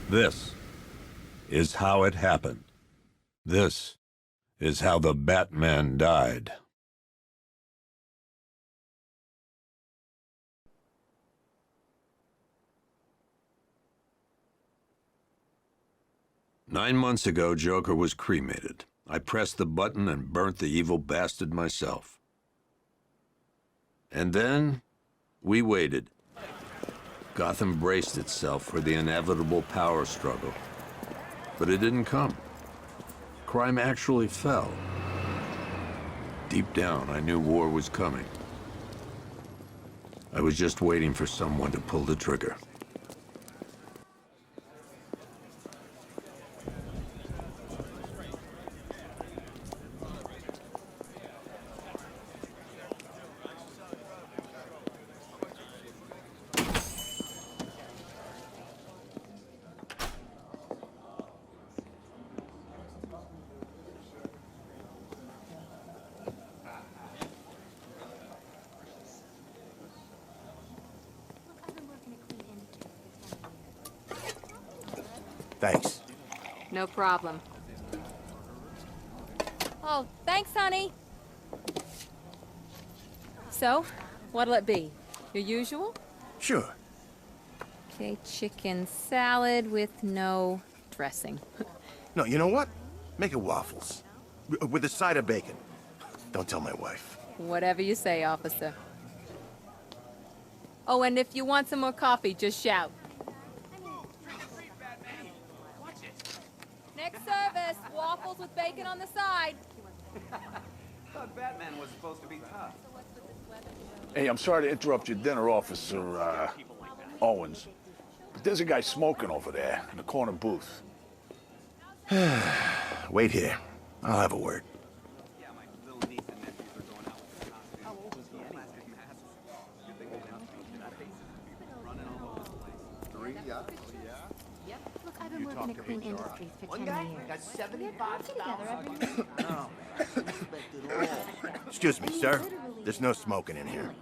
This is how it happened. This is how the Batman died. Nine months ago, Joker was cremated. I pressed the button and burnt the evil bastard myself. And then, we waited. Gotham braced itself for the inevitable power struggle. But it didn't come. Crime actually fell. Deep down, I knew war was coming. I was just waiting for someone to pull the trigger. Thanks. No problem. Oh, thanks, honey. So, what'll it be? Your usual? Sure. Okay, chicken salad with no dressing. No, you know what? Make it waffles. With a side of bacon. Don't tell my wife. Whatever you say, officer. Oh, and if you want some more coffee, just shout. Next service, waffles with bacon on the side. Thought Batman was supposed to be tough. Hey, I'm sorry to interrupt your dinner, Officer, Owens. But there's a guy smoking over there in the corner booth. Wait here. I'll have a word. Yeah, my little niece and nephews are going out with the costumes. How old was he? Plastic masks. Good thing they don't have faces. Running all over the place. 3, yeah? Look, I've been working at Clean Industries for 10 years. Got We get coffee together every week. No, respected all. Excuse me, sir. There's no smoking in here.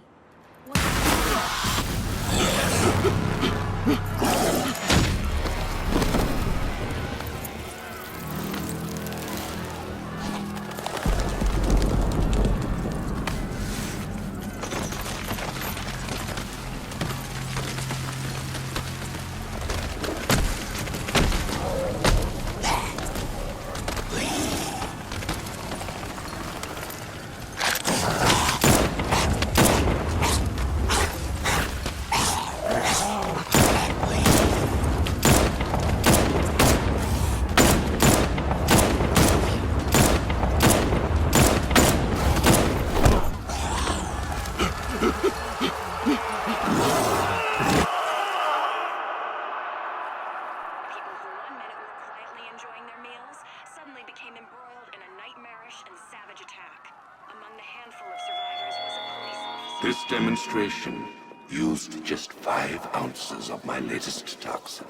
This demonstration used just 5 ounces of my latest toxin.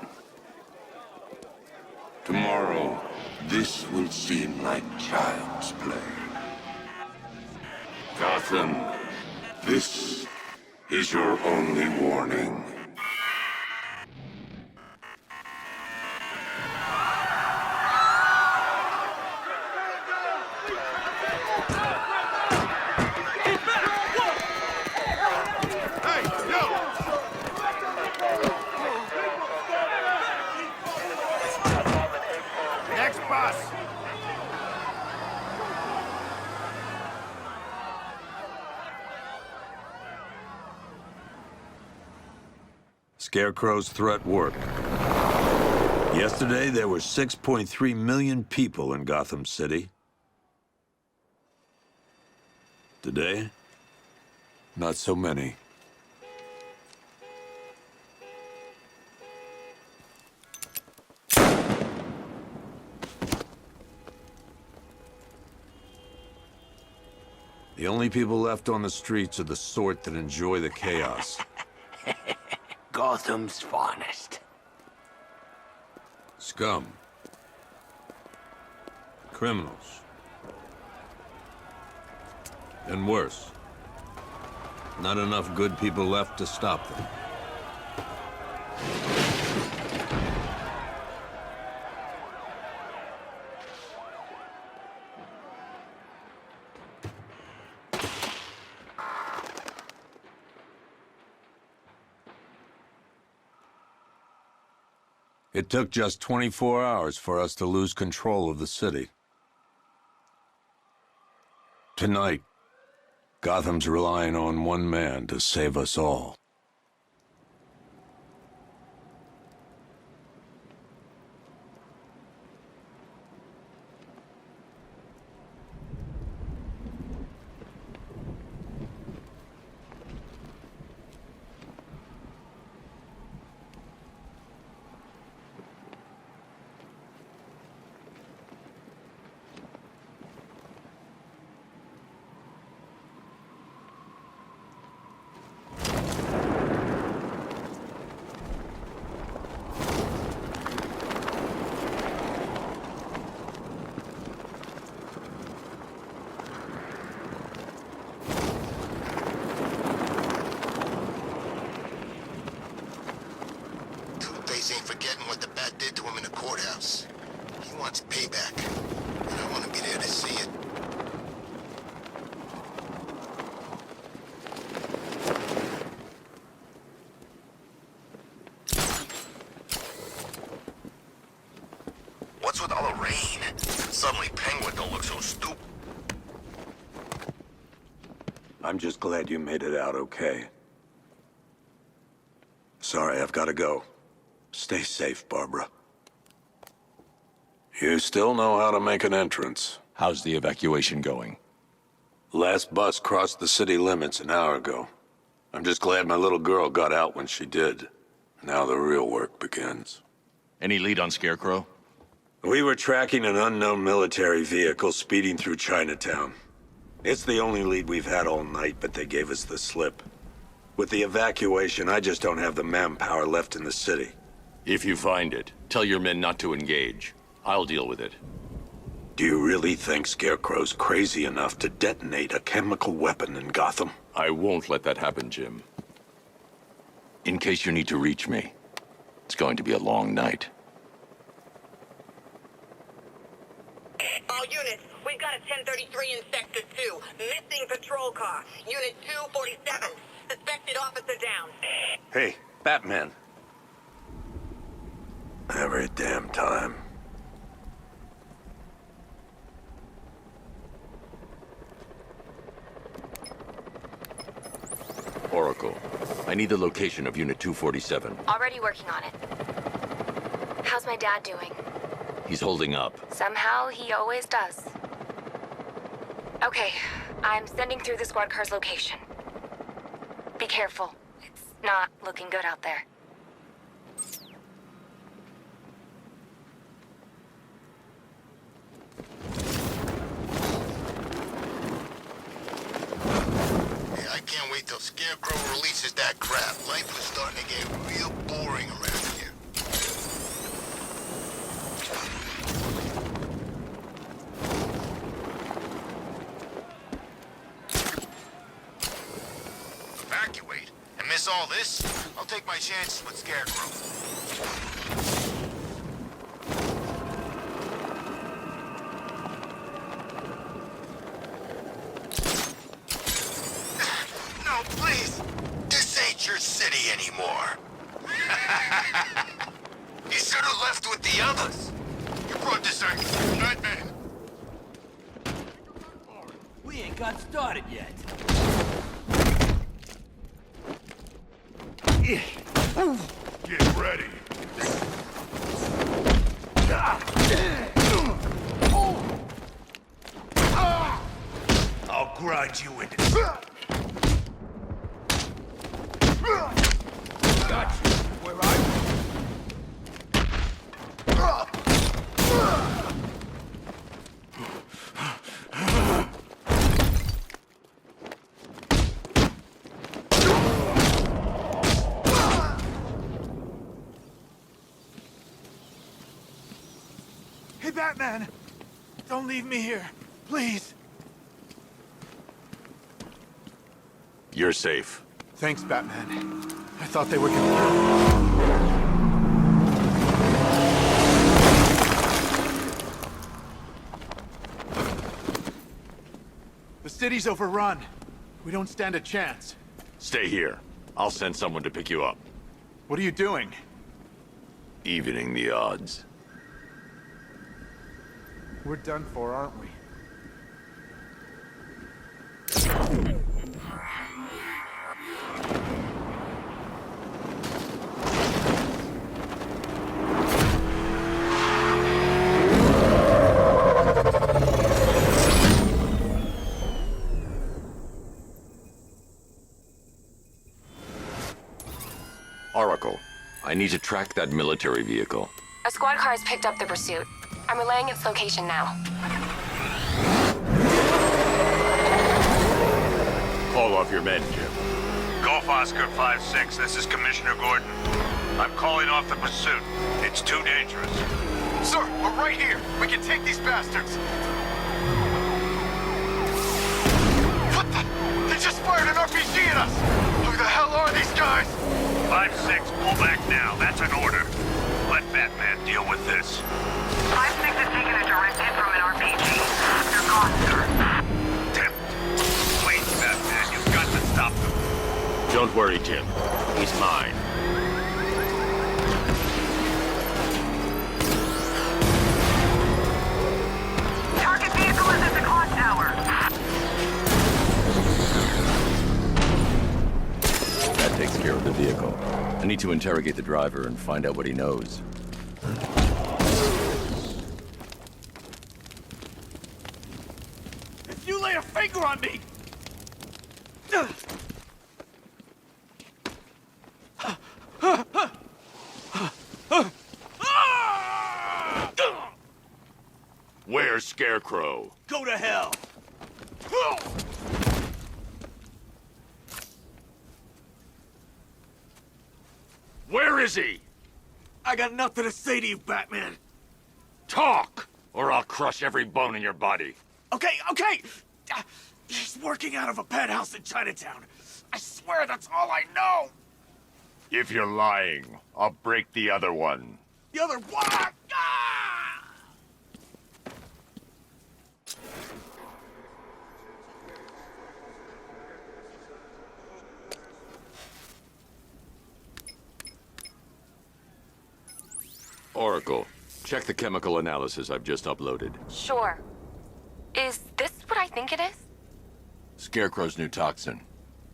Tomorrow, this will seem like child's play. Gotham, this is your only warning. Scarecrow's threat worked. Yesterday, there were 6.3 million people in Gotham City. Today, not so many. The only people left on the streets are the sort that enjoy the chaos. Gotham's finest. Scum. Criminals. And worse. Not enough good people left to stop them. It took just 24 hours for us to lose control of the city. Tonight, Gotham's relying on one man to save us all. Ain't forgetting what the bat did to him in the courthouse. He wants payback, and I want to be there to see it. What's with all the rain? Suddenly Penguin don't look so stupid. I'm just glad you made it out okay. Sorry, I've got to go. Stay safe, Barbara. You still know how to make an entrance. How's the evacuation going? Last bus crossed the city limits an hour ago. I'm just glad my little girl got out when she did. Now the real work begins. Any lead on Scarecrow? We were tracking an unknown military vehicle speeding through Chinatown. It's the only lead we've had all night, but they gave us the slip. With the evacuation, I just don't have the manpower left in the city. If you find it, tell your men not to engage. I'll deal with it. Do you really think Scarecrow's crazy enough to detonate a chemical weapon in Gotham? I won't let that happen, Jim. In case you need to reach me, it's going to be a long night. All units, we've got a 1033 in Sector 2. Missing patrol car. Unit 247. Suspected officer down. Hey, Batman. Every damn time. Oracle, I need the location of Unit 247. Already working on it. How's my dad doing? He's holding up. Somehow, he always does. Okay, I'm sending through the squad car's location. Be careful. It's not looking good out there. I can't wait till Scarecrow releases that crap. Life was starting to get real boring around here. Evacuate? And miss all this? I'll take my chances with Scarecrow. No, please. This ain't your city anymore. You should have left with the others. You brought this on Batman. We ain't got started yet. Get ready. I'll grind you into... Got you where I... Hey, Batman! Don't leave me here, please. You're safe. Thanks, Batman. I thought they were gonna kill me. The city's overrun. We don't stand a chance. Stay here. I'll send someone to pick you up. What are you doing? Evening the odds. We're done for, aren't we? Oracle, I need to track that military vehicle. A squad car has picked up the pursuit. I'm relaying its location now. Call off your men, Jim. Golf Oscar 5-6, this is Commissioner Gordon. I'm calling off the pursuit. It's too dangerous. Sir, we're right here. We can take these bastards. What the? They just fired an RPG at us! Who the hell are these guys? 5-6, pull back now. That's an order. Let Batman deal with this. 5-6 is taking a direct hit from an RPG. They're gone, sir. Please, Batman, you've got to stop them. Don't worry, Jim. He's mine. Target vehicle is at the clock tower. That takes care of the vehicle. I need to interrogate the driver and find out what he knows. If you lay a finger on me! Where's Scarecrow? Go to hell! Where is he? I got nothing to say to you, Batman. Talk, or I'll crush every bone in your body. Okay. He's working out of a penthouse in Chinatown. I swear that's all I know. If you're lying, I'll break the other one. The other one! Ah! Oracle, check the chemical analysis I've just uploaded. Sure. Is this what I think it is? Scarecrow's new toxin.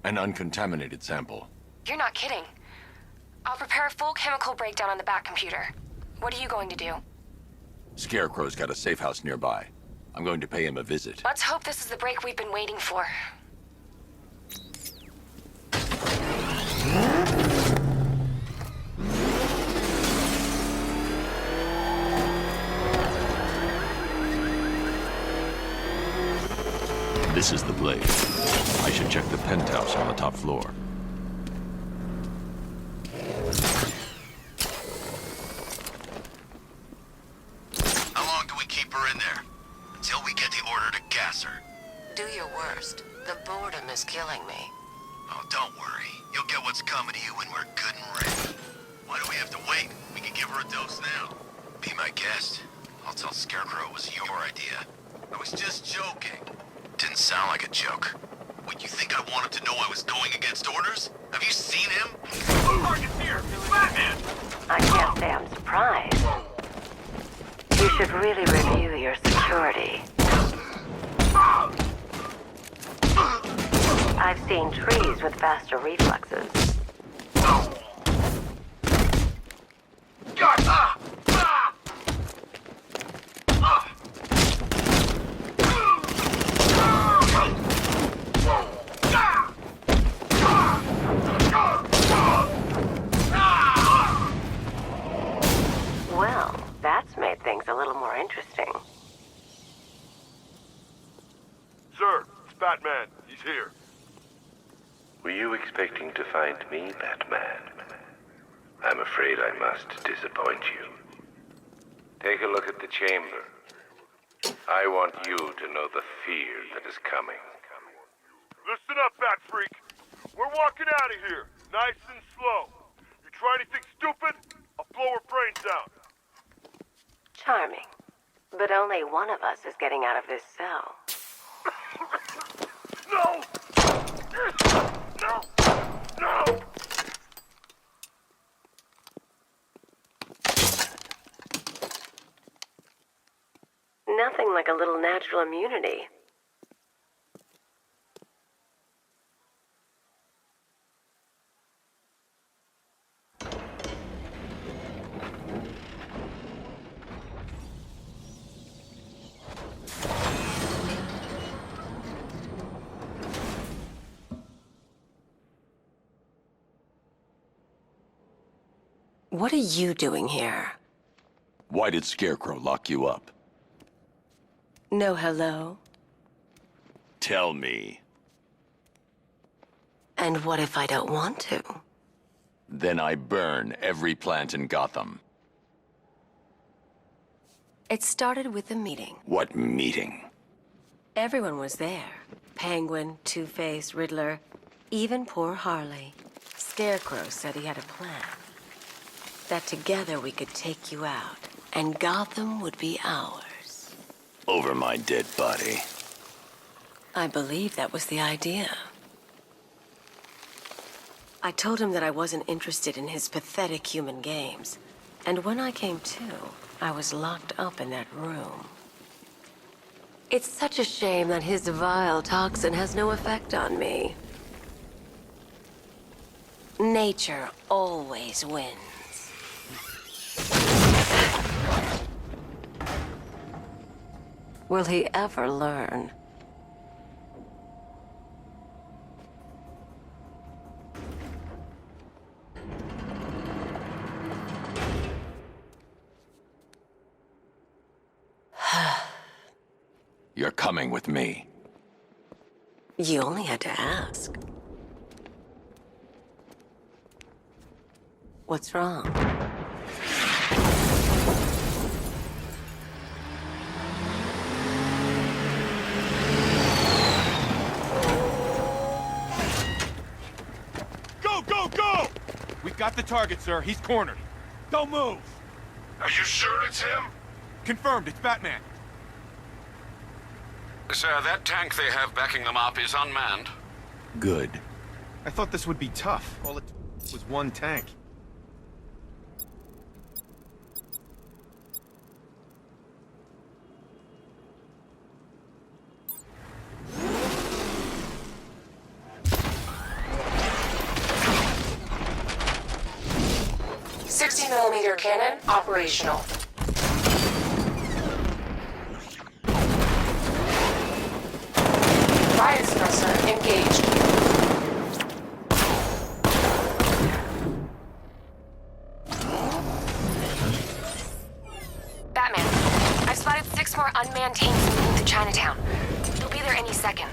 An uncontaminated sample. You're not kidding. I'll prepare a full chemical breakdown on the back computer. What are you going to do? Scarecrow's got a safe house nearby. I'm going to pay him a visit. Let's hope this is the break we've been waiting for. This is the place. I should check the penthouse on the top floor. How long do we keep her in there? Until we get the order to gas her. Do your worst. The boredom is killing me. Oh, don't worry. You'll get what's coming to you when we're good and ready. Why do we have to wait? We can give her a dose now. Be my guest. I'll tell Scarecrow it was your idea. I was just joking. Didn't sound like a joke. What, you think I wanted to know I was going against orders? Have you seen him? Target's here! Batman! I can't say I'm surprised. You should really review your security. I've seen trees with faster reflexes. Well, that's made things a little more interesting. Sir, it's Batman. He's here. Were you expecting to find me, Batman? I'm afraid I must disappoint you. Take a look at the chamber. I want you to know the fear that is coming. Listen up, Bat Freak. We're walking out of here, nice and slow. You try anything stupid, I'll blow her brains out. Charming. But only one of us is getting out of this cell. No! No! No! nothing like a little natural immunity. What are you doing here? Why did Scarecrow lock you up? No hello? Tell me. And what if I don't want to? Then I burn every plant in Gotham. It started with a meeting. What meeting? Everyone was there. Penguin, Two-Face, Riddler, even poor Harley. Scarecrow said he had a plan. That together we could take you out, and Gotham would be ours. Over my dead body. I believe that was the idea. I told him that I wasn't interested in his pathetic human games. And when I came to, I was locked up in that room. It's such a shame that his vile toxin has no effect on me. Nature always wins. Will he ever learn? You're coming with me. You only had to ask. What's wrong? Go, go, go! We've got the target, sir. He's cornered. Don't move! Are you sure it's him? Confirmed, it's Batman. Sir, that tank they have backing them up is unmanned. Good. I thought this would be tough. All it was one tank. .60mm cannon operational. Fire suppressor engaged. Batman, I've spotted 6 more unmanned tanks moving through Chinatown. They'll be there any second.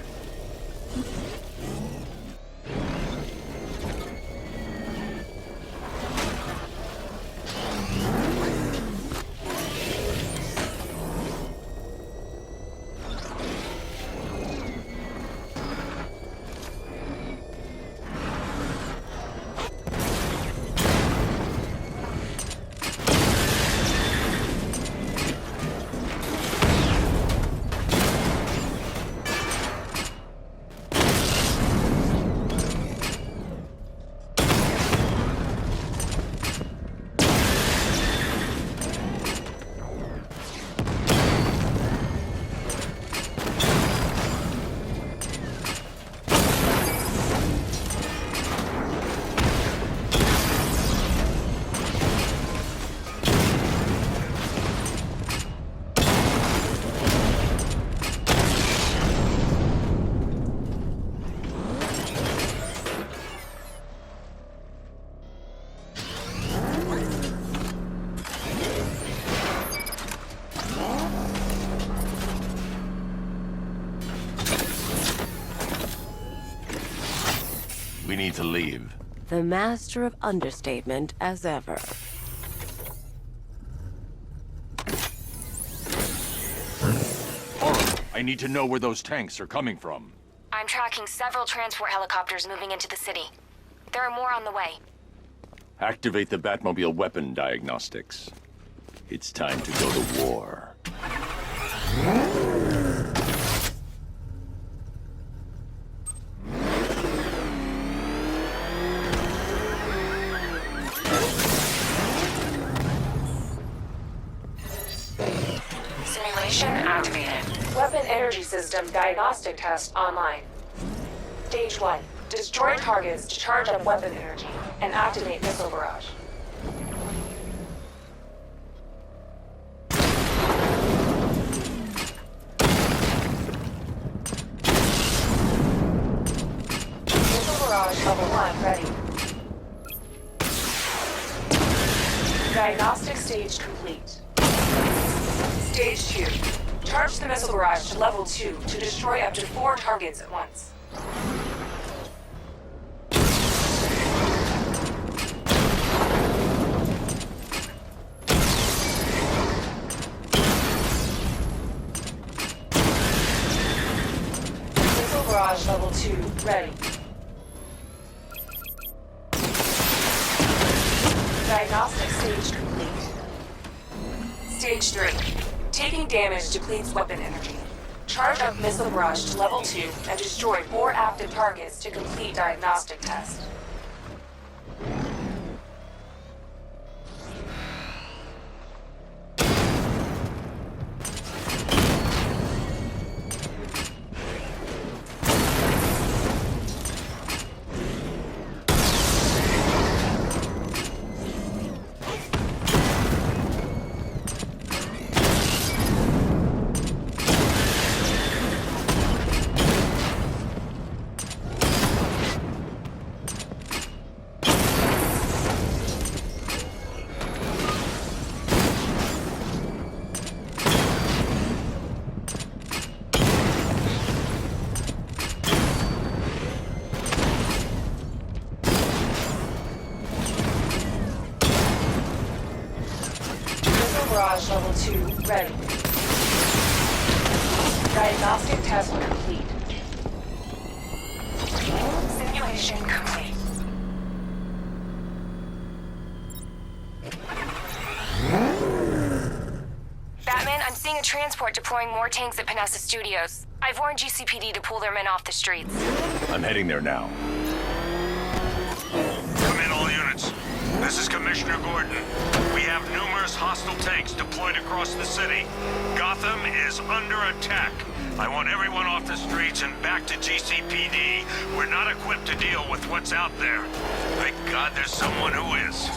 We need to leave. The master of understatement as ever. I need to know where those tanks are coming from. I'm tracking several transport helicopters moving into the city. There are more on the way. Activate the Batmobile weapon diagnostics. It's time to go to war. Simulation Simulation activated. Weapon energy system diagnostic test online. Stage 1. Destroy targets to charge up weapon energy and activate missile barrage. Missile barrage level 1 ready. Diagnostic stage complete. Stage 2. Charge the missile barrage to level 2 to destroy up to 4 targets at once. Missile barrage level 2 ready. Diagnostic stage complete. Stage 3. Taking damage depletes weapon energy. Charge up missile barrage to level 2 and destroy 4 active targets to complete diagnostic test. Barrage level 2 ready. Diagnostic test complete. Simulation complete. Batman, I'm seeing a transport deploying more tanks at Panessa Studios. I've warned GCPD to pull their men off the streets. I'm heading there now. Come in, all units. This is Commissioner Gordon. We have numerous hostile tanks deployed across the city. Gotham is under attack. I want everyone off the streets and back to GCPD. We're not equipped to deal with what's out there. Thank God there's someone who is.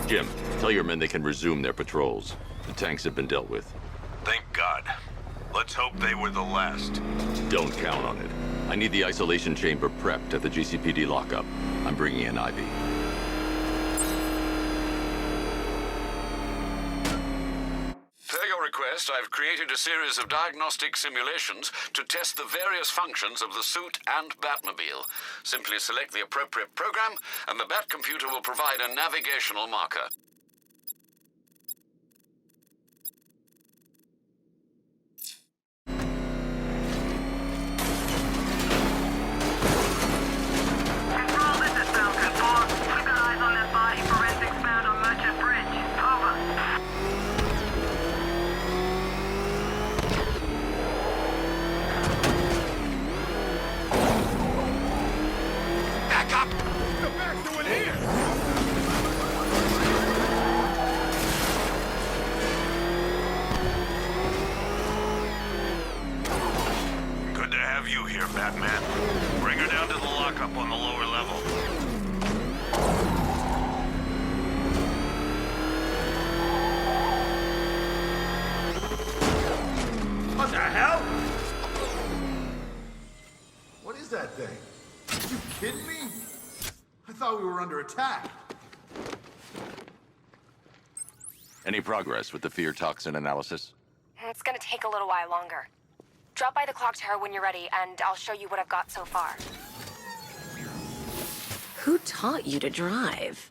Jim, tell your men they can resume their patrols. The tanks have been dealt with. Thank God. Let's hope they were the last. Don't count on it. I need the isolation chamber prepped at the GCPD lockup. I'm bringing in Ivy. Per your request, I've created a series of diagnostic simulations to test the various functions of the suit and Batmobile. Simply select the appropriate program, and the Bat computer will provide a navigational marker. Control, this is Falcon 4. Keep your eyes on that body. Forensics found on Merchant Bridge. Over. Back up! Get back to it here! Good to have you here, Batman. Bring her down to the lockup on the lower level. What the hell? What is that thing? Are you kidding me? I thought we were under attack. Any progress with the fear toxin analysis? It's gonna take a little while longer. Drop by the clock tower when you're ready, and I'll show you what I've got so far. Who taught you to drive?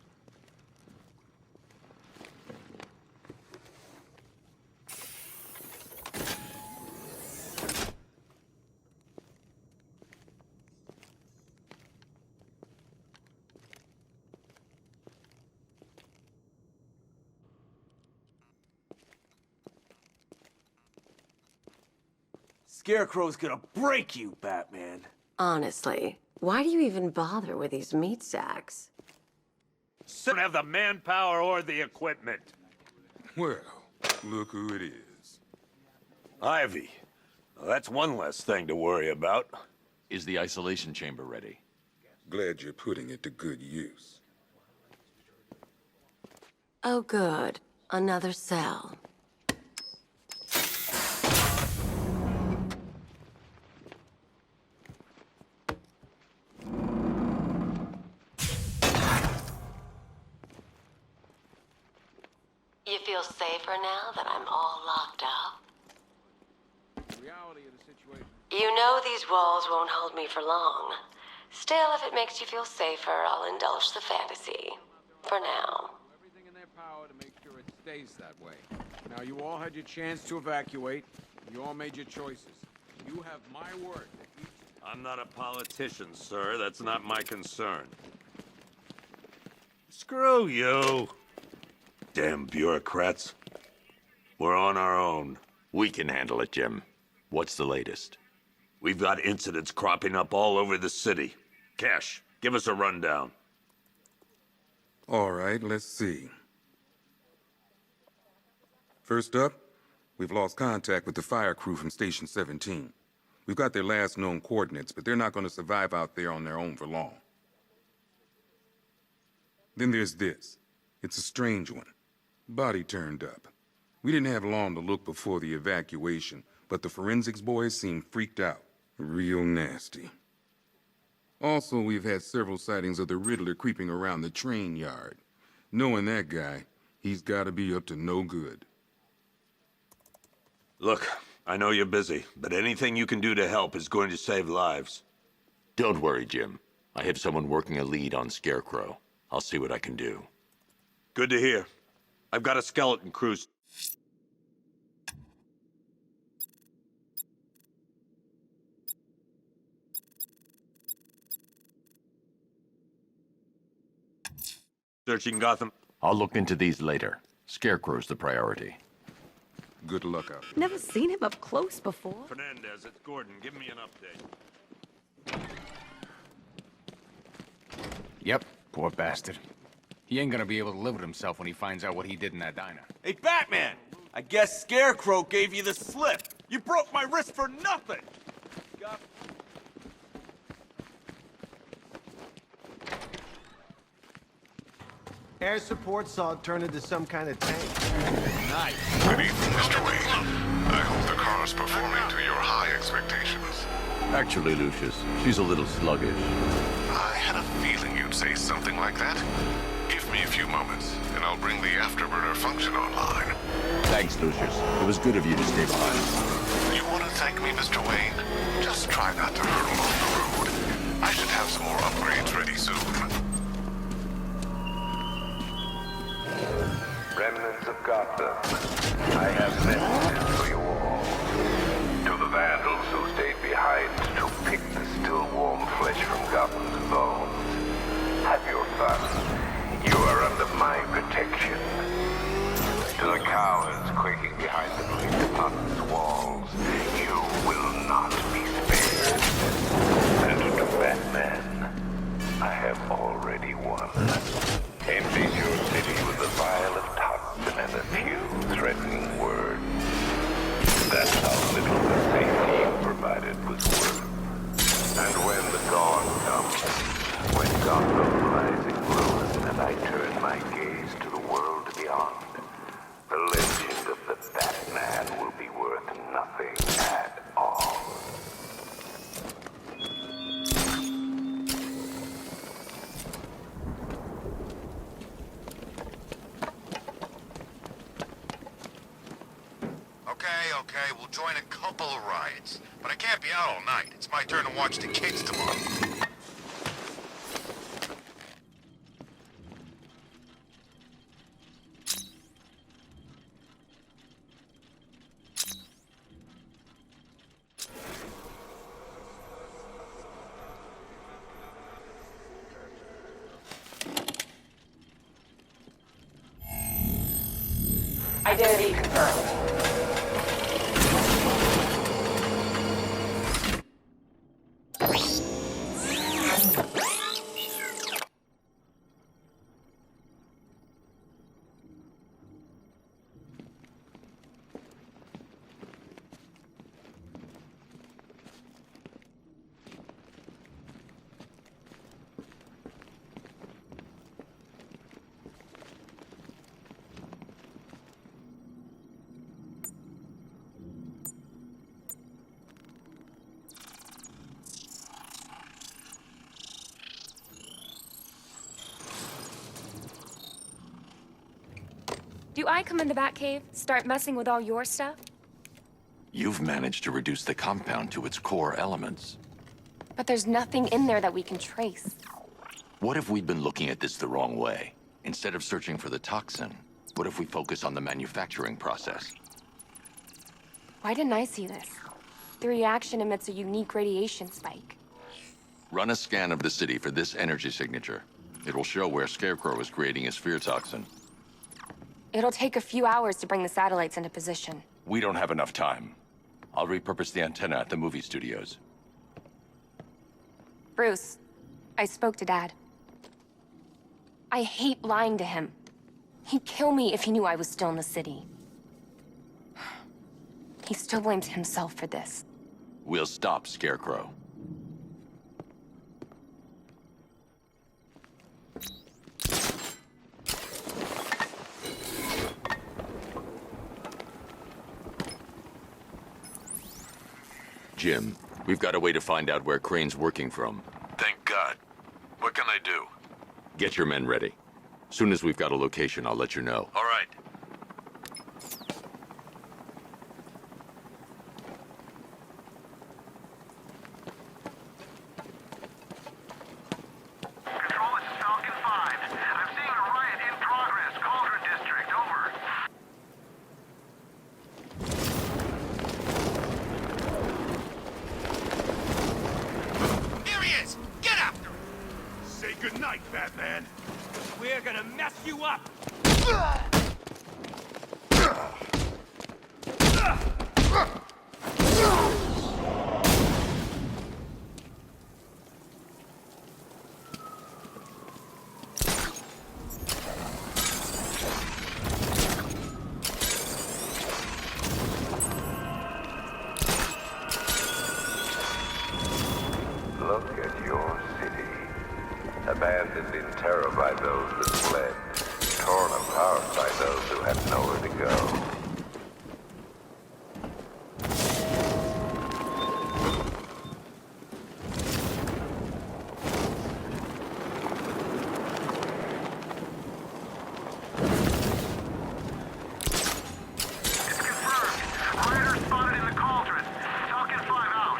Scarecrow's gonna break you, Batman. Honestly, why do you even bother with these meat sacks? Don't have the manpower or the equipment. Well, look who it is. Ivy. Well, that's one less thing to worry about. Is the isolation chamber ready? Glad you're putting it to good use. Oh, good. Another cell. You feel safer now that I'm all locked up? Reality of the situation. You know these walls won't hold me for long. Still, if it makes you feel safer, I'll indulge the fantasy. For now. Everything in their power to make sure it stays that way. Now, you all had your chance to evacuate. You all made your choices. You have my word that each... I'm not a politician, sir. That's not my concern. Screw you. Damn bureaucrats. We're on our own. We can handle it, Jim. What's the latest? We've got incidents cropping up all over the city. Cash, give us a rundown. All right, let's see. First up, we've lost contact with the fire crew from Station 17. We've got their last known coordinates, but they're not going to survive out there on their own for long. Then there's this. It's a strange one. Body turned up. We didn't have long to look before the evacuation, but the forensics boys seemed freaked out. Real nasty. Also, we've had several sightings of the Riddler creeping around the train yard. Knowing that guy, he's got to be up to no good. Look, I know you're busy, but anything you can do to help is going to save lives. Don't worry, Jim. I have someone working a lead on Scarecrow. I'll see what I can do. Good to hear. I've got a skeleton crew. Searching Gotham. I'll look into these later. Scarecrow's the priority. Good luck out. Never seen him up close before. Fernandez, it's Gordon. Give me an update. Yep, poor bastard. He ain't gonna be able to live with himself when he finds out what he did in that diner. Hey, Batman! I guess Scarecrow gave you the slip. You broke my wrist for nothing! Air support saw it turn into some kind of tank. Nice. Good evening, Mr. Wayne. I hope the car's performing to your high expectations. Actually, Lucius, she's a little sluggish. I had a feeling you'd say something like that. Give me a few moments, and I'll bring the afterburner function online. Thanks, Lucius. It was good of you to stay behind. You want to thank me, Mr. Wayne? Just try not to hurtle off the road. I should have some more upgrades ready soon. Remnants of Gotham, I have messages for you all. To the vandals who stayed behind to pick the still warm flesh from Gotham's bones, have your fun. You are under my protection. To the cowards quaking behind the police department's walls, you will not be spared. And to Batman, I have already won. Emptied your city with a vial of toxin and a few threatening words. That's how little the safety you provided was worth. And when the dawn comes, when Gotham lies in ruin and I turn my gaze to the world beyond, the legend of the Batman will be worth nothing at all. okay? We'll join a couple of riots. But I can't be out all night. It's my turn to watch the kids tomorrow. Identity confirmed. Do I come in the Batcave, start messing with all your stuff? You've managed to reduce the compound to its core elements. But there's nothing in there that we can trace. What if we've been looking at this the wrong way? Instead of searching for the toxin, what if we focus on the manufacturing process? Why didn't I see this? The reaction emits a unique radiation spike. Run a scan of the city for this energy signature. It will show where Scarecrow is creating his fear toxin. It'll take a few hours to bring the satellites into position. We don't have enough time. I'll repurpose the antenna at the movie studios. Bruce, I spoke to Dad. I hate lying to him. He'd kill me if he knew I was still in the city. He still blames himself for this. We'll stop Scarecrow. Jim, we've got a way to find out where Crane's working from. Thank God. What can I do? Get your men ready. Soon as we've got a location, I'll let you know. All right. Control, this is Falcon 5. I'm seeing a riot in progress. Cauldron District, over. Here he is! Get after him! Say goodnight, Batman. We're gonna mess you up! Look at your city. Abandoned in terror by those that fled. Torn apart by those who had nowhere to go. Rioters spotted in the Cauldron. Falcon 5 out.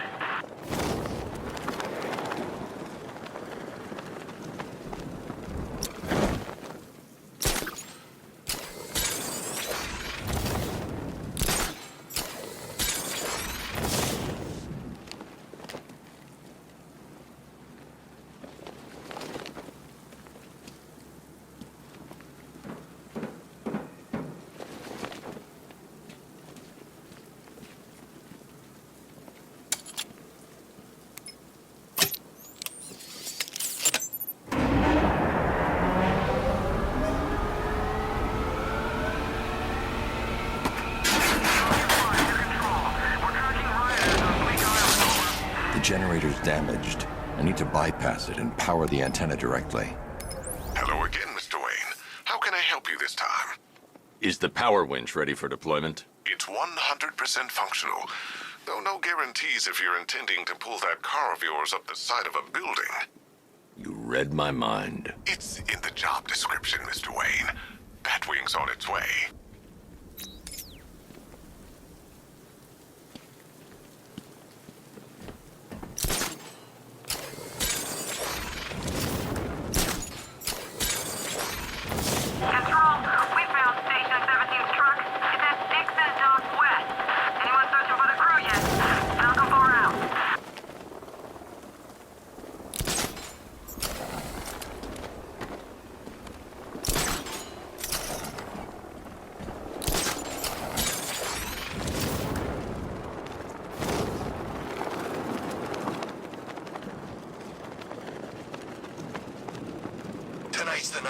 The generator's damaged. I need to bypass it and power the antenna directly. Hello again, Mr. Wayne. How can I help you this time? Is the power winch ready for deployment? It's 100% functional. Though no guarantees if you're intending to pull that car of yours up the side of a building. You read my mind. It's in the job description, Mr. Wayne. Batwing's on its way.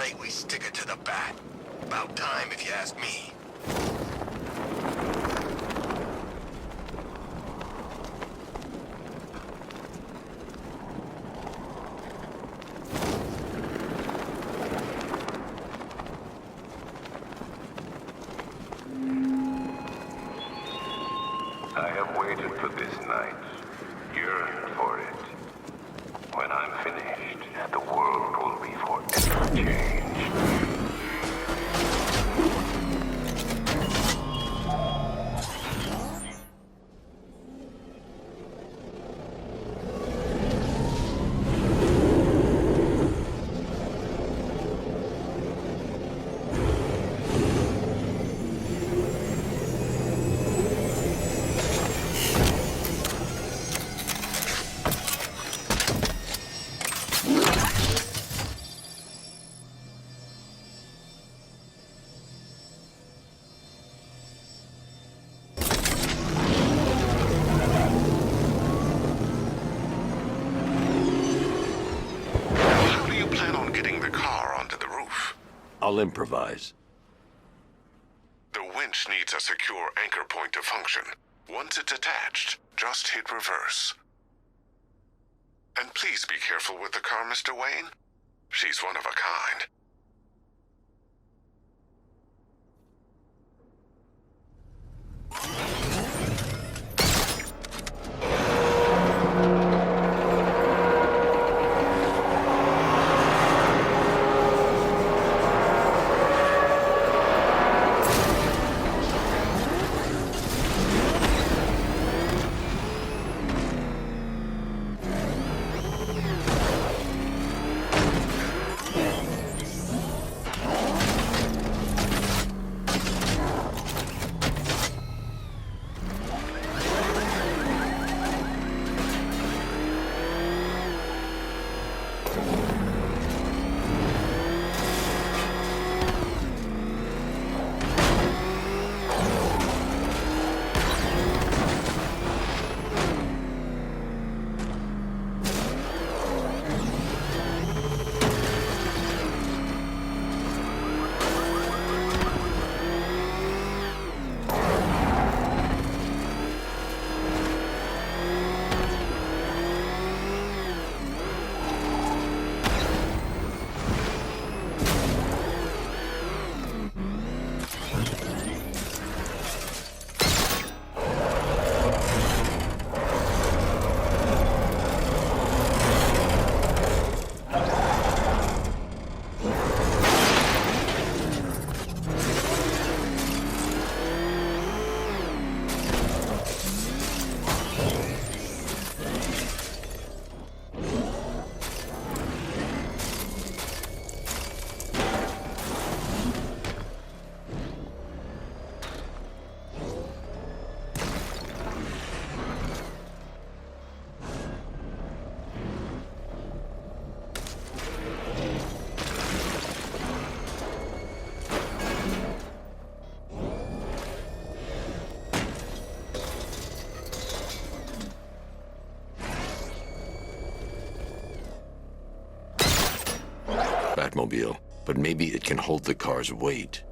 tonight we stick it to the bat. About time, if you ask me. I have waited for this night, yearned for it. When I'm finished, the world will be forever changed. I'll improvise. The winch needs a secure anchor point to function. Once it's attached, just hit reverse. And please be careful with the car, Mr. Wayne. She's one of a kind. Batmobile, but maybe it can hold the car's weight.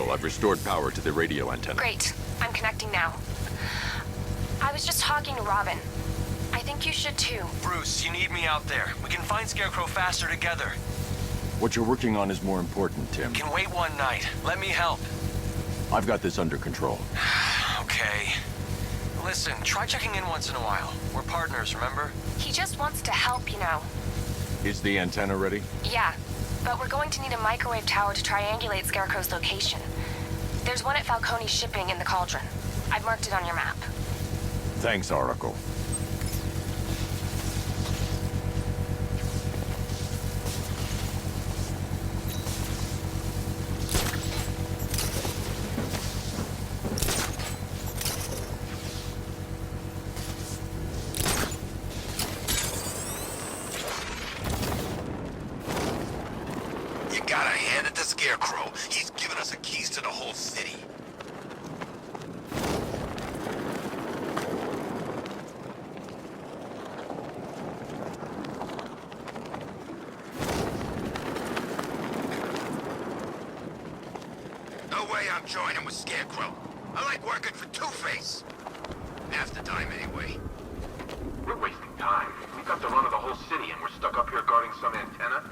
Oracle, I've restored power to the radio antenna. Great. I'm connecting now. I was just talking to Robin. I think you should too. Bruce, you need me out there. We can find Scarecrow faster together. What you're working on is more important, Tim. Can wait one night. Let me help. I've got this under control. Okay. Listen, try checking in once in a while. We're partners, remember? He just wants to help, you know. Is the antenna ready? Yeah, but we're going to need a microwave tower to triangulate Scarecrow's location. There's one at Falcone's shipping in the Cauldron. I've marked it on your map. Thanks, Oracle. You gotta hand it to Scarecrow. He's given us the keys to the whole city. No way I'm joining with Scarecrow. I like working for Two-Face. Half the time, anyway. We're wasting time. We got the run of the whole city and we're stuck up here guarding some antenna.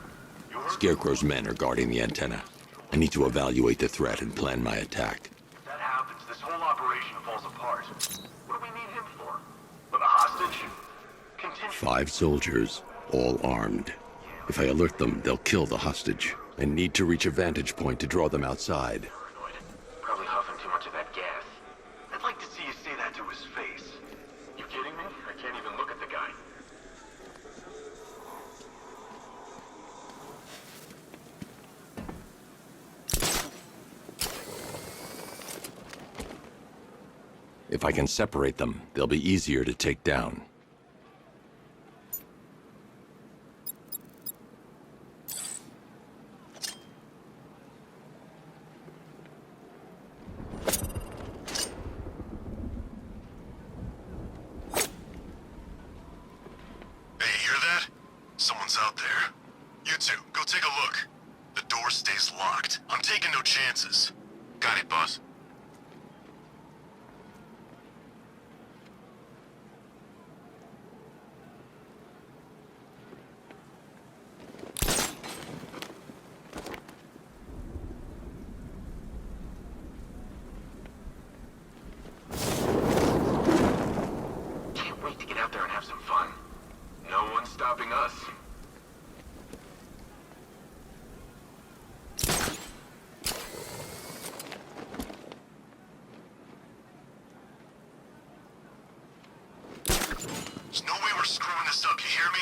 Scarecrow's men are guarding the antenna. I need to evaluate the threat and plan my attack. If that happens, this whole operation falls apart. What do we need him for? For the hostage? Continue. 5 soldiers, all armed. If I alert them, they'll kill the hostage. I need to reach a vantage point to draw them outside. Probably huffing too much of that gas. I'd like to see you say that to his face. You kidding me? I can't even look at the guy. If I can separate them, they'll be easier to take down. Hey, hear that? Someone's out there. You two, go take a look. The door stays locked. I'm taking no chances. Got it, boss. Can't wait to get out there and have some fun. No one's stopping us. There's no way we're screwing this up, you hear me?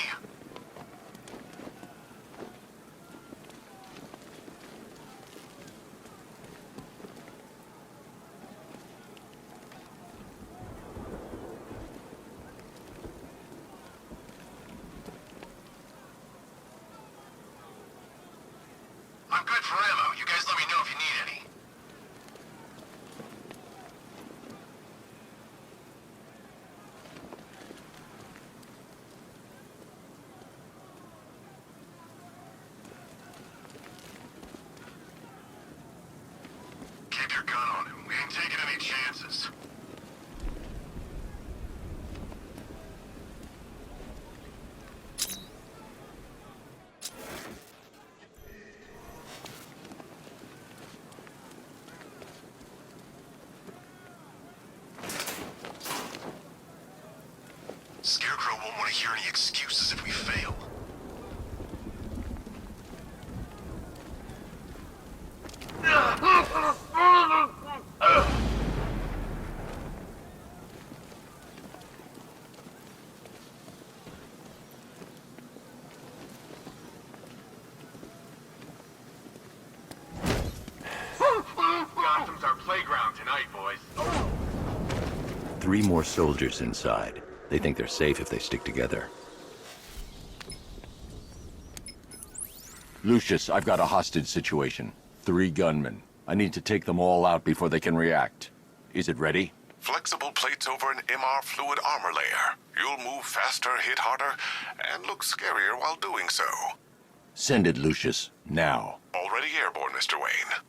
I'm good for ammo. You guys let me know if you need any. Keep your gun on him. We ain't taking any chances. Scarecrow won't want to hear any excuses if we fail. Gotham's our playground tonight, boys. 3 more soldiers inside. They think they're safe if they stick together. Lucius, I've got a hostage situation. 3 gunmen. I need to take them all out before they can react. Is it ready? Flexible plates over an MR fluid armor layer. You'll move faster, hit harder, and look scarier while doing so. Send it, Lucius. Now. Already airborne, Mr. Wayne.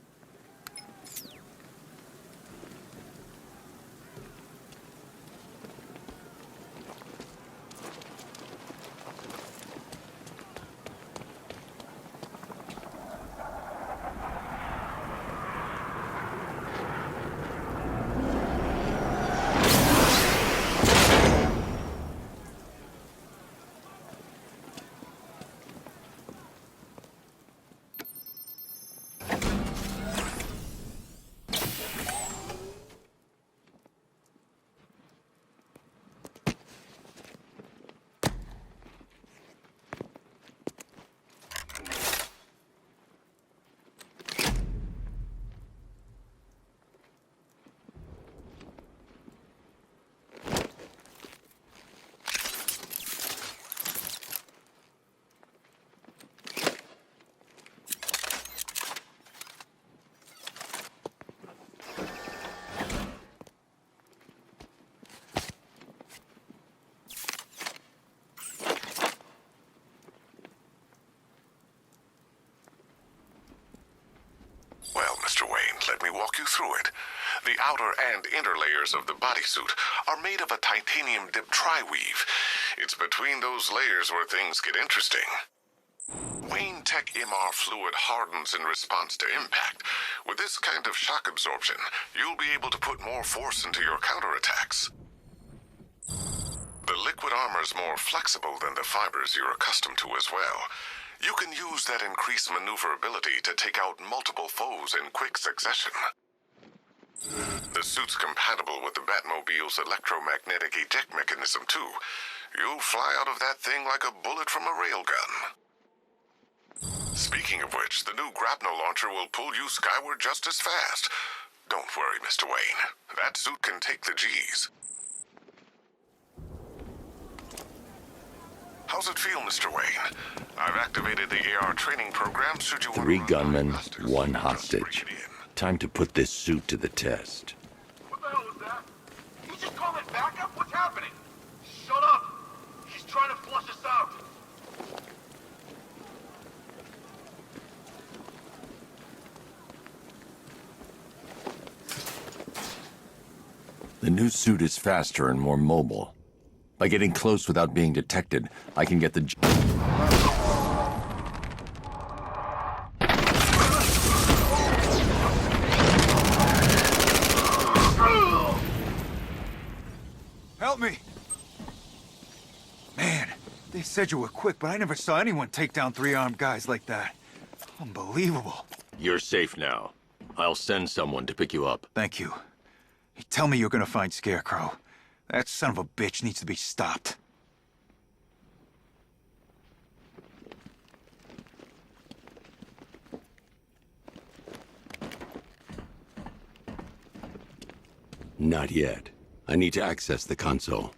Mr. Wayne. Let me walk you through it. The outer and inner layers of the bodysuit are made of a titanium-dipped tri-weave. It's between those layers where things get interesting. Wayne Tech MR fluid hardens in response to impact. With this kind of shock absorption, you'll be able to put more force into your counterattacks. The liquid armor's more flexible than the fibers you're accustomed to as well. You can use that increased maneuverability to take out multiple foes in quick succession. The suit's compatible with the Batmobile's electromagnetic eject mechanism, too. You'll fly out of that thing like a bullet from a railgun. Speaking of which, the new grapnel launcher will pull you skyward just as fast. Don't worry, Mr. Wayne. That suit can take the G's. How's it feel, Mr. Wayne? I've activated the AR training program should you want 3 gunmen, 1 hostage. Time to put this suit to the test. What the hell was that? He's just calling backup? What's happening? Shut up! He's trying to flush us out. The new suit is faster and more mobile. By getting close without being detected, I can get the... Help me! Man, they said you were quick, but I never saw anyone take down 3 armed guys like that. Unbelievable. You're safe now. I'll send someone to pick you up. Thank you. Hey, tell me you're gonna find Scarecrow. That son of a bitch needs to be stopped. Not yet. I need to access the console.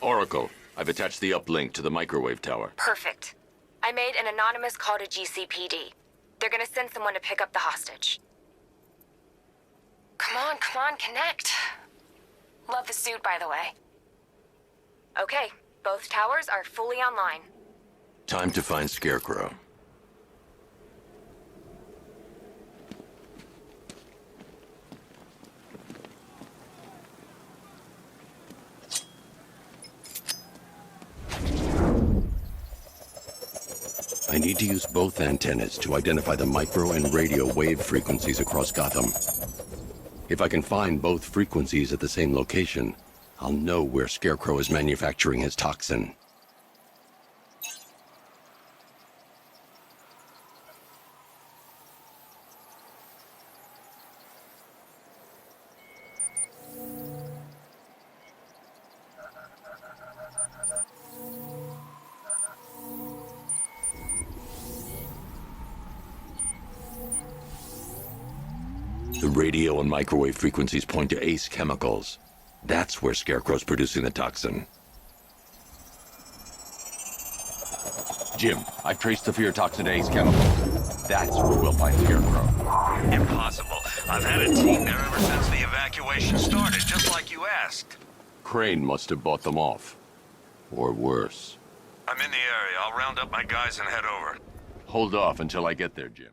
Oracle, I've attached the uplink to the microwave tower. Perfect. I made an anonymous call to GCPD. They're gonna send someone to pick up the hostage. Come on, connect. Love the suit, by the way. Okay, both towers are fully online. Time to find Scarecrow. I need to use both antennas to identify the micro and radio wave frequencies across Gotham. If I can find both frequencies at the same location, I'll know where Scarecrow is manufacturing his toxin. The radio and microwave frequencies point to Ace Chemicals. That's where Scarecrow's producing the toxin. Jim, I've traced the fear toxin to Ace Chemicals. That's where we'll find Scarecrow. Impossible. I've had a team there ever since the evacuation started, just like you asked. Crane must have bought them off. Or worse. I'm in the area. I'll round up my guys and head over. Hold off until I get there, Jim.